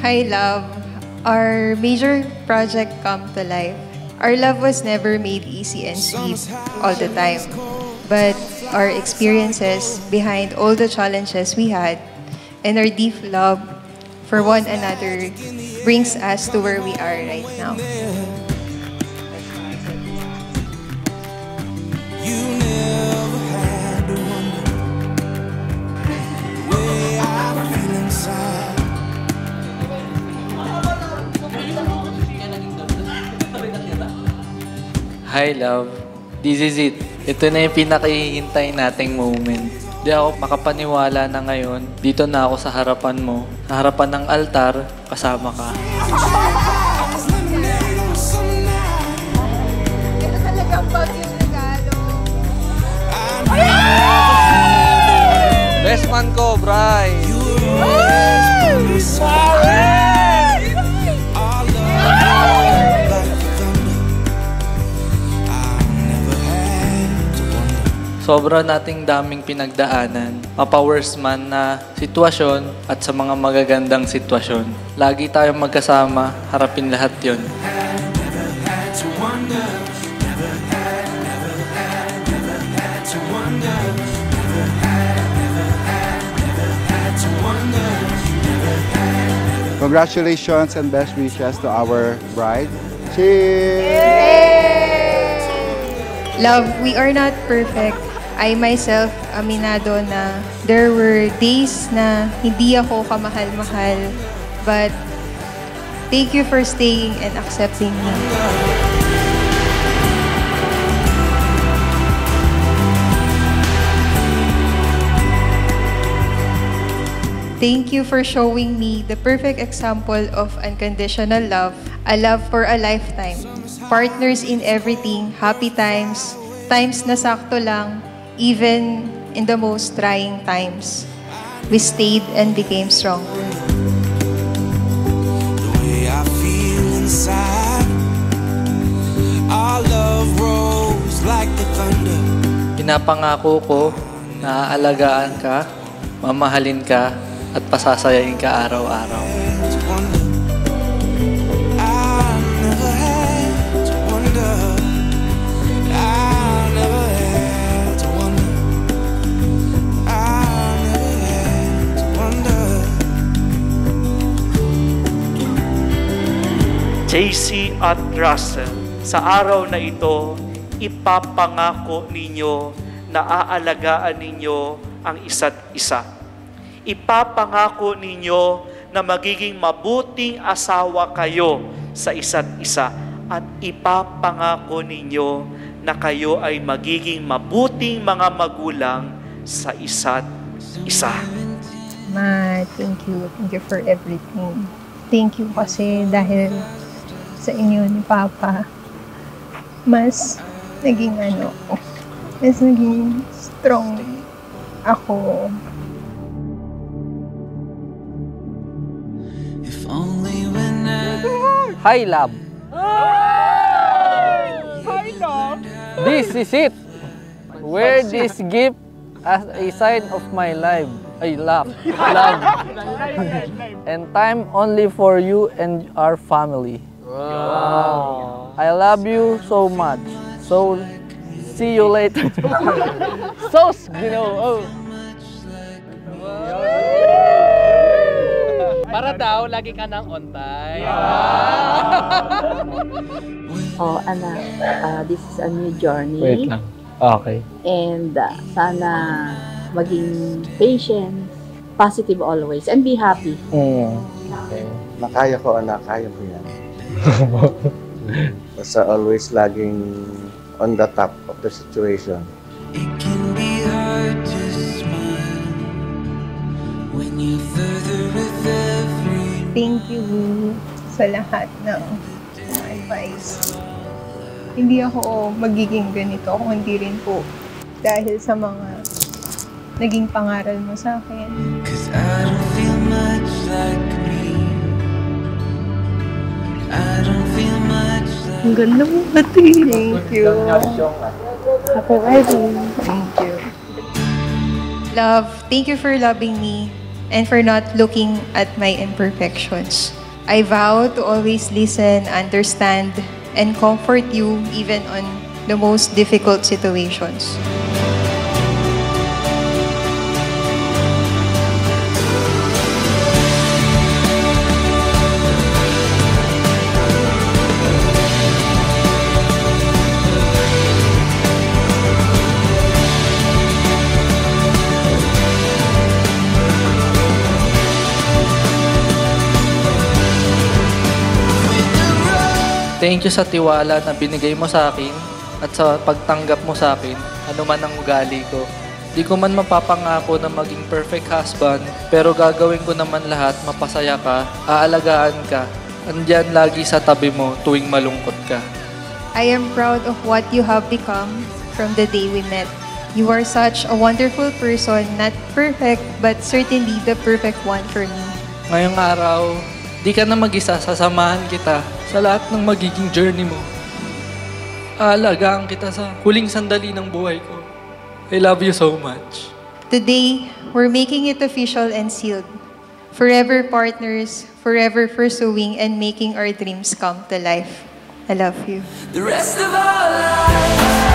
Hi, love. Our major project come to life. Our love was never made easy and sweet all the time. But our experiences behind all the challenges we had and our deep love for one another brings us to where we are right now. You never had to wonder where I feel inside. Hi love, this is it. Ito na yung pinakahihintay nating moment. Di ako makapaniwala na ngayon, dito na ako sa harapan mo, sa harapan ng altar, kasama ka. Ito talagang bagyong regalo. Best man ko, Bri! Sobra nating daming pinagdaanan, mapa-worst man na sitwasyon at sa mga magagandang sitwasyon. Lagi tayong magkasama, harapin lahat yon. Congratulations and best wishes to our bride. Cheers! Love, we are not perfect. I myself, aminado na there were days na hindi ako kamahal-mahal. But thank you for staying and accepting me. Thank you for showing me the perfect example of unconditional love, a love for a lifetime. Partners in everything, happy times, times na sakto lang, even in the most trying times. We stayed and became stronger. The way I feel inside, our love rose like the thunder. Pinapangako ko na aalagaan ka, mamahalin ka, at pasasayain ka araw-araw. JC at Russell, sa araw na ito, ipapangako ninyo na aalagaan ninyo ang isa't isa. Ipapangako ninyo na magiging mabuting asawa kayo sa isa't isa at ipapangako ninyo na kayo ay magiging mabuting mga magulang sa isa't isa. Ma, thank you. Thank you for everything. Thank you kasi dahil sa inyo ni Papa, mas naging strong ako. Hi, love. Hi, love. This is it. Wear this gift as a sign of my life. I love. And time only for you and our family. Wow. I love you so much. So, see you later. Para daw, lagi ka nang on time. Oh, anak, this is a new journey. Wait lang. Okay. And sana maging patient, positive always, and be happy. Okay. Nakaya ko, anak. Kaya ko yan. Basta always laging on the top of the situation. It can be hard to smile when you're further with every. Thank you sa lahat ng advice. Hindi ako magiging ganito kung hindi rin po dahil sa mga naging pangaral mo sa akin. 'Cause I don't feel much like me. I don't feel much like. Ang ganda mo pati. Thank you. Happy wedding. Thank you. Love, thank you for loving me. and for not looking at my imperfections. I vow to always listen, understand, and comfort you even on the most difficult situations. Thank you sa tiwala na binigay mo sa akin at sa pagtanggap mo sa akin, ano man ang ugali ko. Di ko man mapapangako na maging perfect husband, pero gagawin ko naman lahat, mapasaya ka, aalagaan ka, andyan lagi sa tabi mo tuwing malungkot ka. I am proud of what you have become from the day we met. You are such a wonderful person, not perfect, but certainly the perfect one for me. Ngayong araw, di ka na mag-isa, sasamahan kita sa lahat ng magiging journey mo. Aalagaan kita sa huling sandali ng buhay ko. I love you so much. Today, we're making it official and sealed. Forever partners, forever pursuing and making our dreams come to life. I love you. The rest of our lives.